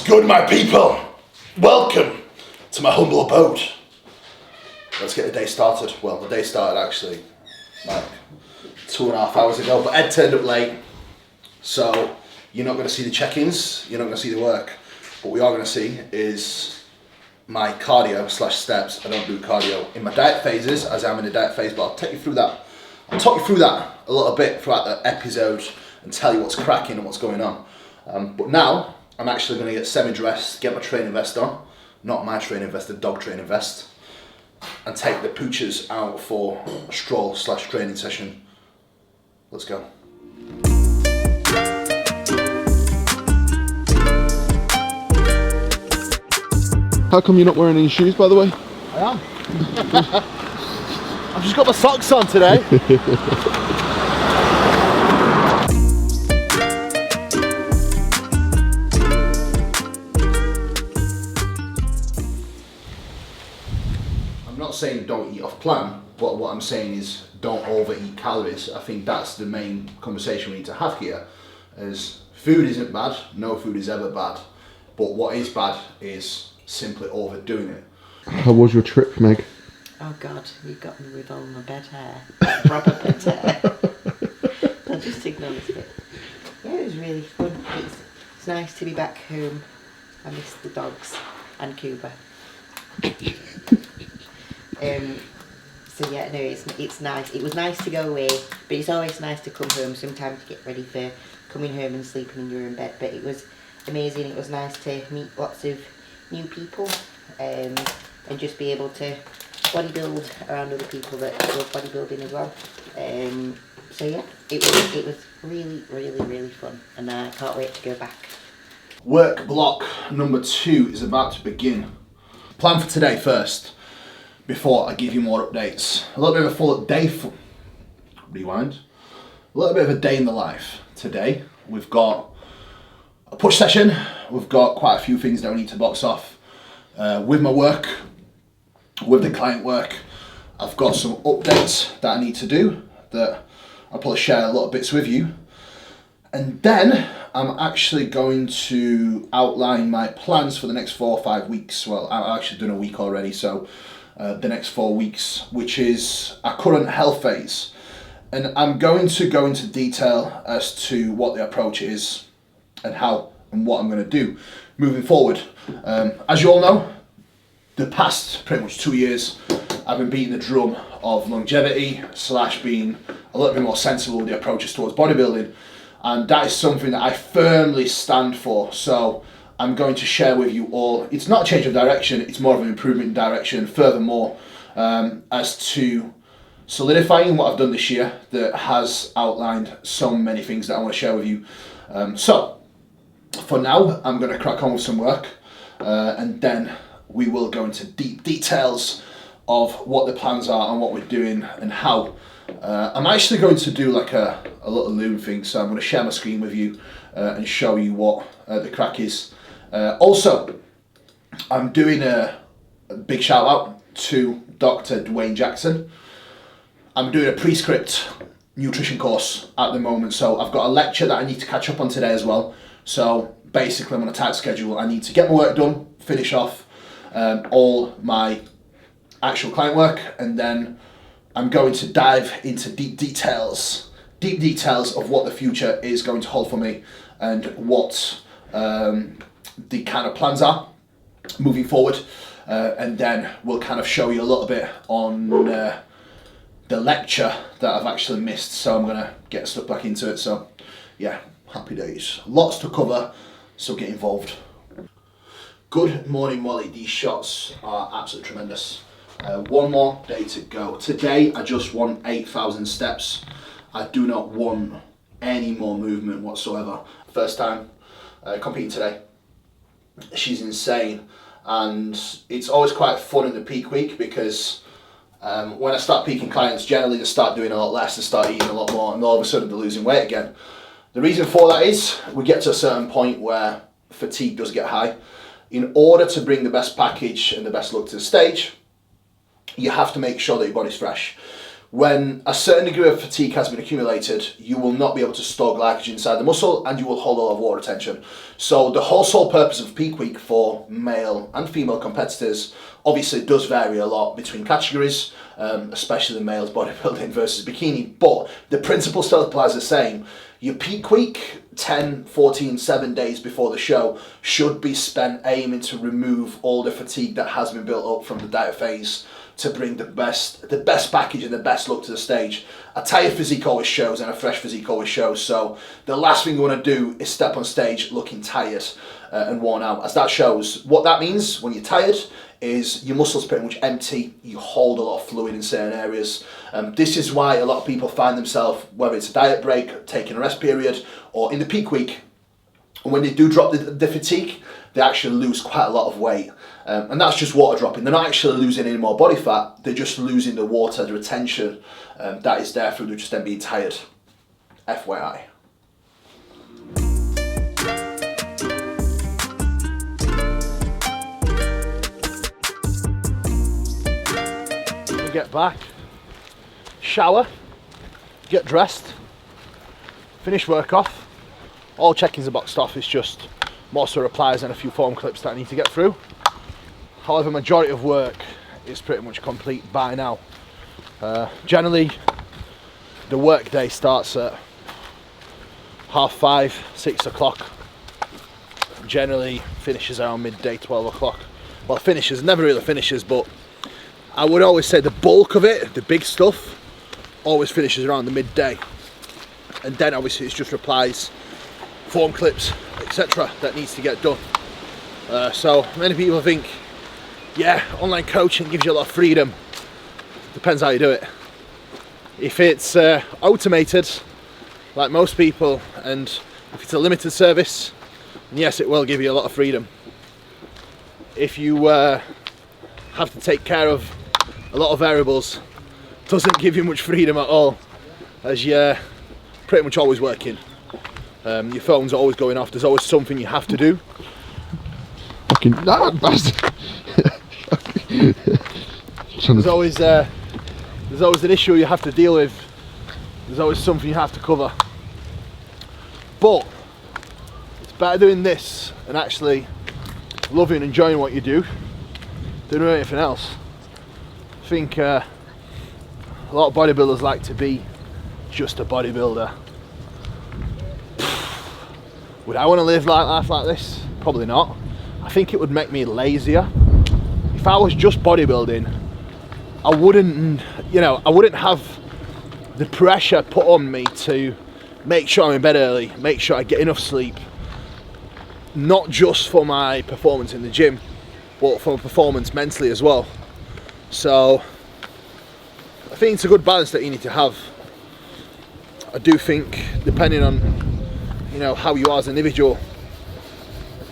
good, my people? Welcome to my humble abode. Let's get the day started. Well, the day started actually like 2.5 hours ago, but Ed turned up late, so you're not going to see the check-ins, you're not going to see the work. What we are going to see is my cardio / steps. I don't do cardio in my diet phases, as I'm in the diet phase, but I'll take you through that. I'll talk you through that a little bit throughout the episode and tell you what's cracking and what's going on. But now, I'm actually going to get semi-dressed, get my training vest on, not my training vest, the dog training vest, and take the pooches out for a stroll / training session. Let's go. How come you're not wearing any shoes, by the way? I am. I've just got my socks on today. I'm not saying don't eat off plan, but what I'm saying is don't overeat calories. I think that's the main conversation we need to have here, is food isn't bad, no food is ever bad, but what is bad is simply overdoing it. How was your trip, Meg? Oh God, you got me with all my bed hair, proper bed hair. I'll just ignore this bit. Yeah, it was really fun. It's nice to be back home. I miss the dogs and Cuba. So yeah, no, it's nice. It was nice to go away, but it's always nice to come home. Sometimes to get ready for coming home and sleeping in your own bed. But it was amazing. It was nice to meet lots of new people, and just be able to bodybuild around other people that love bodybuilding as well. So yeah, it was really, really, really fun, and I can't wait to go back. Work block number 2 is about to begin. Plan for today first, before I give you more updates. A little bit of a full day, rewind. A little bit of a day in the life. Today, we've got a push session. We've got quite a few things that we need to box off. With my work, with the client work, I've got some updates that I need to do that I'll probably share a little bits with you. And then I'm actually going to outline my plans for the next 4 or 5 weeks. Well, I've actually done a week already, so the next 4 weeks, which is our current health phase. And I'm going to go into detail as to what the approach is and how and what I'm going to do moving forward. As you all know, the past pretty much 2 years, I've been beating the drum of longevity / being a little bit more sensible with the approaches towards bodybuilding. And that is something that I firmly stand for. So I'm going to share with you all. It's not a change of direction, it's more of an improvement in direction. Furthermore, as to solidifying what I've done this year that has outlined so many things that I want to share with you. So for now, I'm going to crack on with some work, and then we will go into deep details of what the plans are and what we're doing and how. I'm actually going to do like a little loom thing, so I'm going to share my screen with you and show you what the crack is. Also, I'm doing a big shout out to Dr. Dwayne Jackson. I'm doing a prescript nutrition course at the moment, so I've got a lecture that I need to catch up on today as well. So basically I'm on a tight schedule. I need to get my work done, finish off all my actual client work, and then I'm going to dive into deep details of what the future is going to hold for me and what the kind of plans are moving forward, and then we'll kind of show you a little bit on the lecture that I've actually missed, so I'm going to get stuck back into it. So yeah, happy days, lots to cover, so get involved. Good morning, Molly. These shots are absolutely tremendous. One more day to go. Today I just want 8,000 steps. I do not want any more movement whatsoever. First time competing today. She's insane, and it's always quite fun in the peak week because when I start peaking clients, generally they start doing a lot less, they start eating a lot more, and all of a sudden they're losing weight again. The reason for that is we get to a certain point where fatigue does get high. In order to bring the best package and the best look to the stage, you have to make sure that your body's fresh, When a certain degree of fatigue has been accumulated, you will not be able to store glycogen inside the muscle and you will hold a lot of water retention. So the whole sole purpose of peak week for male and female competitors obviously does vary a lot between categories, especially the males bodybuilding versus bikini, but the principle still applies the same. Your peak week, 10, 14, 7 days before the show, should be spent aiming to remove all the fatigue that has been built up from the diet phase to bring the best package and the best look to the stage. A tired physique always shows and a fresh physique always shows, so the last thing you want to do is step on stage looking tired and worn out, as that shows. What that means when you're tired is your muscles pretty much empty, you hold a lot of fluid in certain areas. This is why a lot of people find themselves, whether it's a diet break, taking a rest period, or in the peak week, when they do drop the fatigue, they actually lose quite a lot of weight. And that's just water dropping. They're not actually losing any more body fat, they're just losing the water, the retention that is there through just them being tired. FYI. Get back, shower, get dressed, finish work off. All check-ins are boxed off, it's just more so replies and a few form clips that I need to get through. However, majority of work is pretty much complete by now. Generally, the work day starts at 5:30, 6 o'clock. Generally finishes around midday, 12 o'clock. Well, finishes, never really finishes, but I would always say the bulk of it, the big stuff, always finishes around the midday. And then obviously it's just replies, form clips, etc. that needs to get done. So many people think, yeah, online coaching gives you a lot of freedom. Depends how you do it. If it's automated, like most people, and if it's a limited service, yes, it will give you a lot of freedom. If you have to take care of a lot of variables, it doesn't give you much freedom at all, as you're pretty much always working. Your phone's always going off, there's always something you have to do. Fucking that bastard. There's always an issue you have to deal with. There's always something you have to cover. But it's better doing this and actually loving and enjoying what you do than doing anything else. I think a lot of bodybuilders like to be just a bodybuilder. Would I want to live life like this? Probably not. I think it would make me lazier. If I was just bodybuilding, I wouldn't have the pressure put on me to make sure I'm in bed early, make sure I get enough sleep, not just for my performance in the gym, but for performance mentally as well. So I think it's a good balance that you need to have. I do think, depending on how you are as an individual,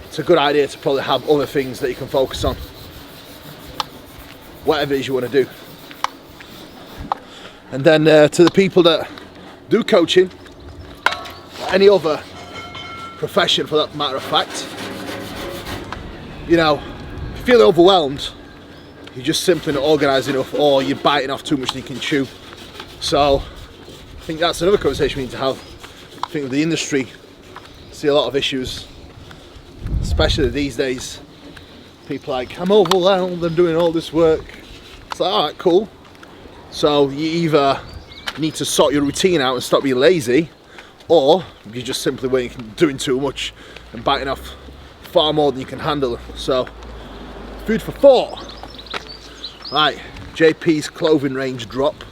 it's a good idea to probably have other things that you can focus on, whatever it is you want to do. And then to the people that do coaching, or any other profession for that matter of fact, if you're feeling overwhelmed, you're just simply not organised enough, or you're biting off too much than you can chew. So I think that's another conversation we need to have. I think with the industry, I see a lot of issues, especially these days. People like, I'm overwhelmed, I'm doing all this work. It's like, alright, cool. So you either need to sort your routine out and stop being lazy, or you're just simply doing too much and biting off far more than you can handle. So, food for thought. Right, JP's clothing range drop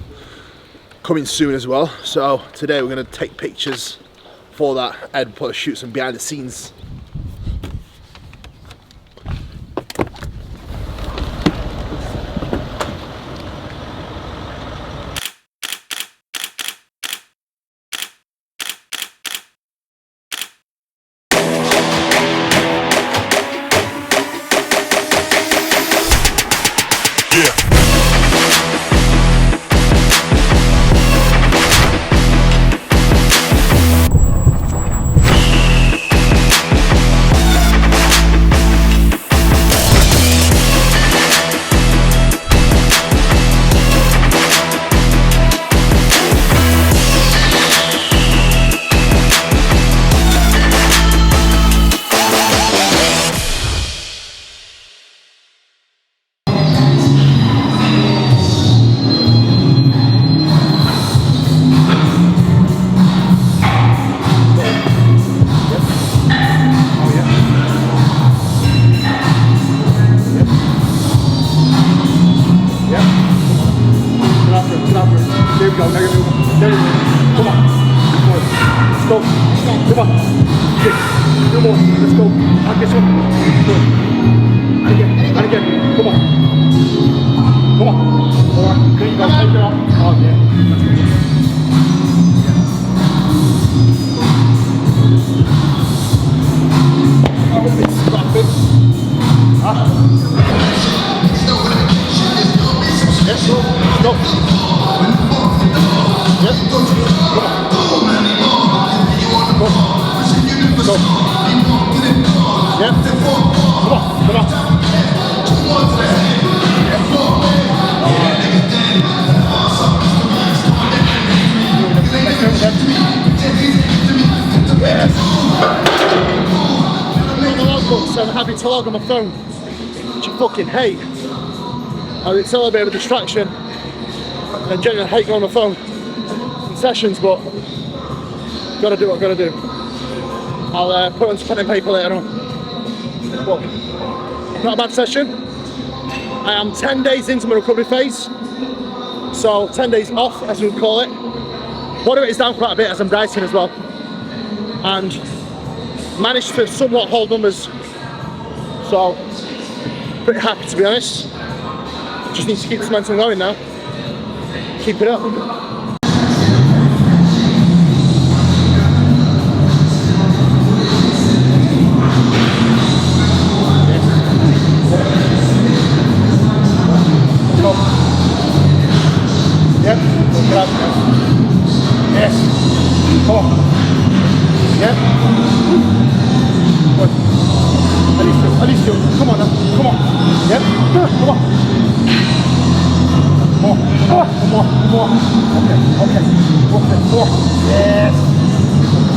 coming soon as well. So today we're going to take pictures for that and shoot some behind the scenes. you go. Now you're moving. There you go. Come on. Good. Let's go. Come on. Six. 2 more. Let's go. I'll get some. Good. And again. And again. Come on. Come on. Alright. There you go. Take it off. Oh yeah. That's good. Oh, it's slapping. Huh? Yes, go. Go. Yes. Come on. Go. Go. Yeah. Come on. Come on. Yes. I'm happy to log on my phone, which I fucking hate. And it's all a bit of a distraction. I genuinely hate going on my phone in sessions, but gotta do what I gotta do. I'll put on some pen and paper later on. But not a bad session. I am 10 days into my recovery phase, so 10 days off, as we would call it. Body weight is down quite a bit as I'm dieting as well, and managed to somewhat hold numbers. So pretty happy, to be honest. Just need to keep this momentum going now. Keep it up. Yep. Yes. Come on. Yep. Good. At least you. Come on now. Come on. Yep. Come on. More. More. More. More. Okay. Okay. Okay. More. Yes.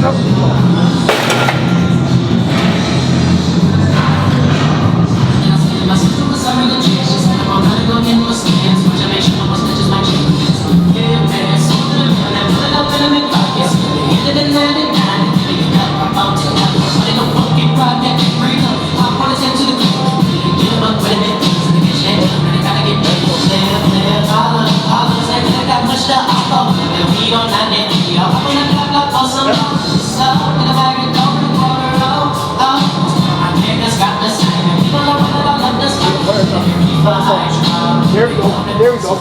No. There we go. There we go.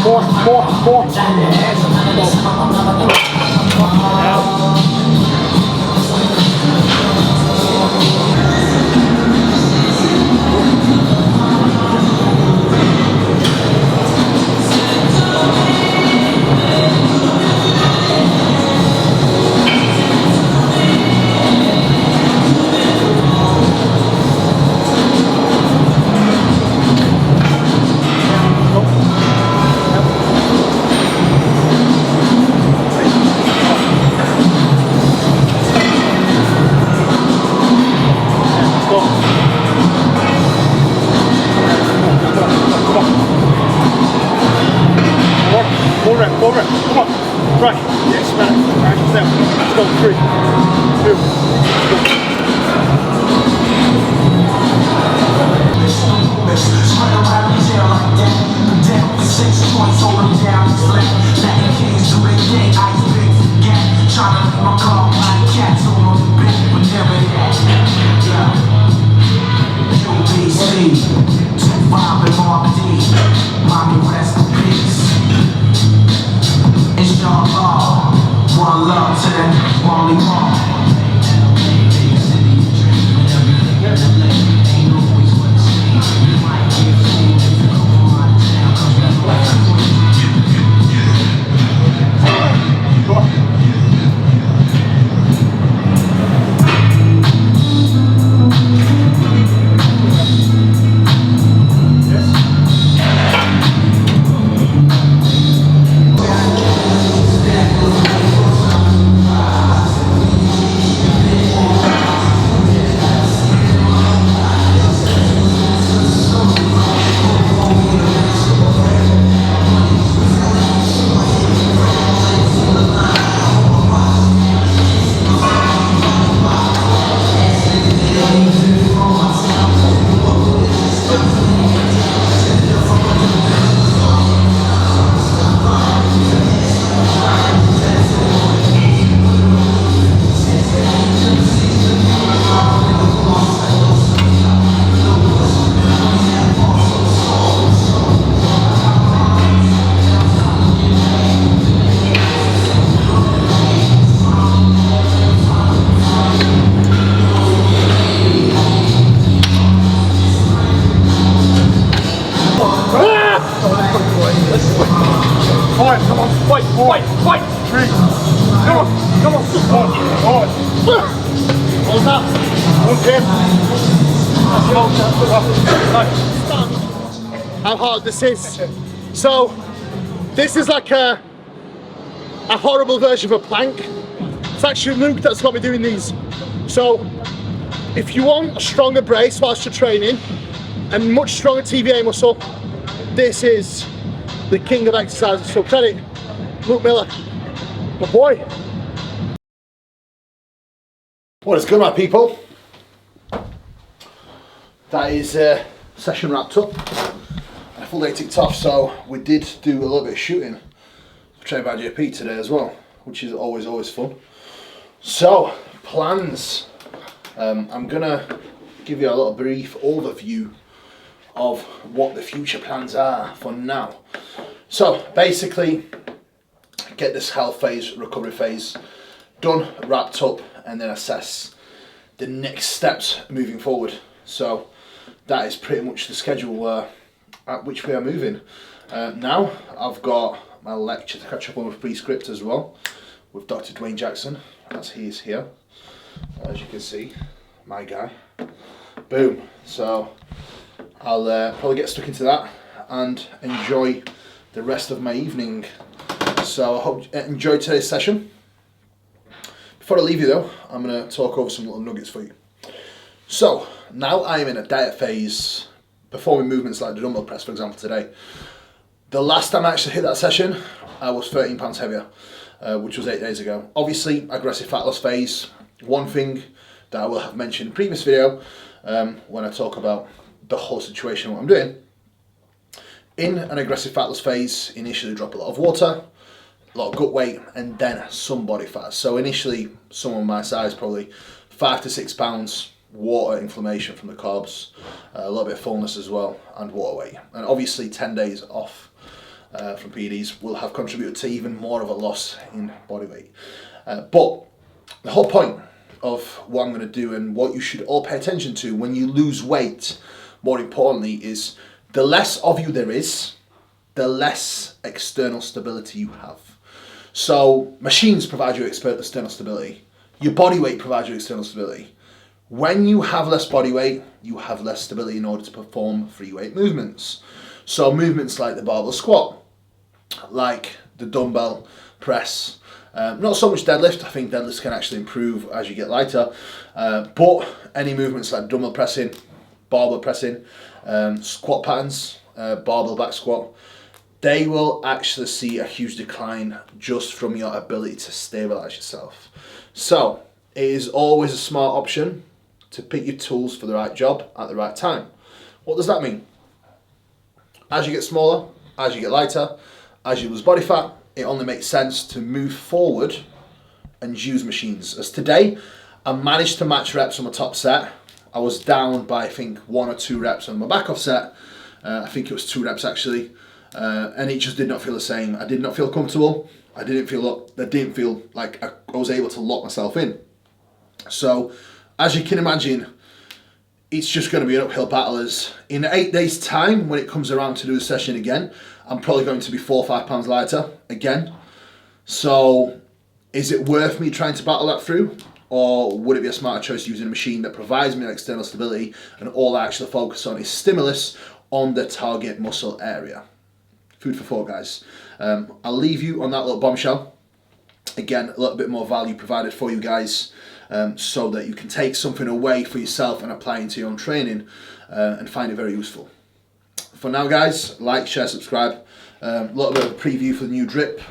More, more, more. Okay. How hard this is. So this is like a horrible version of a plank. It's actually Luke that's got me doing these. So if you want a stronger brace whilst you're training and much stronger TVA muscle, this is the king of exercises. So credit Luke Miller, my boy. What is good, my people? That is session wrapped up. A full day ticked off, so we did do a little bit of shooting for Train by JP today as well, which is always fun. So, plans. I'm gonna give you a little brief overview of what the future plans are for now. So, basically, get this health phase, recovery phase done, wrapped up, and then assess the next steps moving forward. So that is pretty much the schedule at which we are moving. Now I've got my lecture to catch up on with pre-script as well with Dr. Dwayne Jackson, as he is here, as you can see, my guy. Boom. So I'll probably get stuck into that and enjoy the rest of my evening. So I hope you enjoyed today's session. Before I leave you though, I'm going to talk over some little nuggets for you. So, now I'm in a diet phase, performing movements like the dumbbell press, for example, today. The last time I actually hit that session, I was 13 pounds heavier, which was 8 days ago. Obviously, aggressive fat loss phase. One thing that I will have mentioned in the previous video, when I talk about the whole situation and what I'm doing. In an aggressive fat loss phase, initially drop a lot of water, a lot of gut weight, and then some body fat. So initially, someone my size, probably 5 to 6 pounds, water inflammation from the carbs, a little bit of fullness as well, and water weight. And obviously 10 days off from PEDs will have contributed to even more of a loss in body weight. But the whole point of what I'm going to do and what you should all pay attention to when you lose weight, more importantly, is the less of you there is, the less external stability you have. So machines provide you external stability. Your body weight provides you external stability. When you have less body weight, you have less stability in order to perform free weight movements. So movements like the barbell squat, like the dumbbell press, not so much deadlift. I think deadlifts can actually improve as you get lighter. But any movements like dumbbell pressing, barbell pressing, squat patterns, barbell back squat, they will actually see a huge decline just from your ability to stabilize yourself. So it is always a smart option to pick your tools for the right job at the right time. What does that mean? As you get smaller, as you get lighter, as you lose body fat, it only makes sense to move forward and use machines. As today, I managed to match reps on my top set. I was down by I think 1 or 2 reps on my back off set. I think it was 2 reps actually. And it just did not feel the same. I did not feel comfortable. I didn't feel like I was able to lock myself in. So, as you can imagine, it's just going to be an uphill battle. As in 8 days' time, when it comes around to do the session again, I'm probably going to be 4 or 5 pounds lighter again. So, is it worth me trying to battle that through? Or would it be a smarter choice using a machine that provides me external stability and all I actually focus on is stimulus on the target muscle area? Food for thought, guys. I'll leave you on that little bombshell. Again, a little bit more value provided for you guys, so that you can take something away for yourself and apply into your own training and find it very useful. For now, guys, like, share, subscribe. A little bit of a preview for the new drip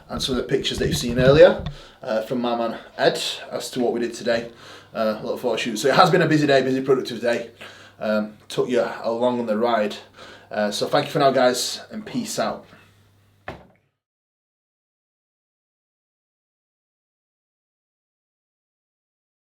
and some of the pictures that you've seen earlier from my man Ed as to what we did today. A little photo shoot. So it has been a busy day, busy productive day. Took you along on the ride. So thank you for now, guys, and peace out.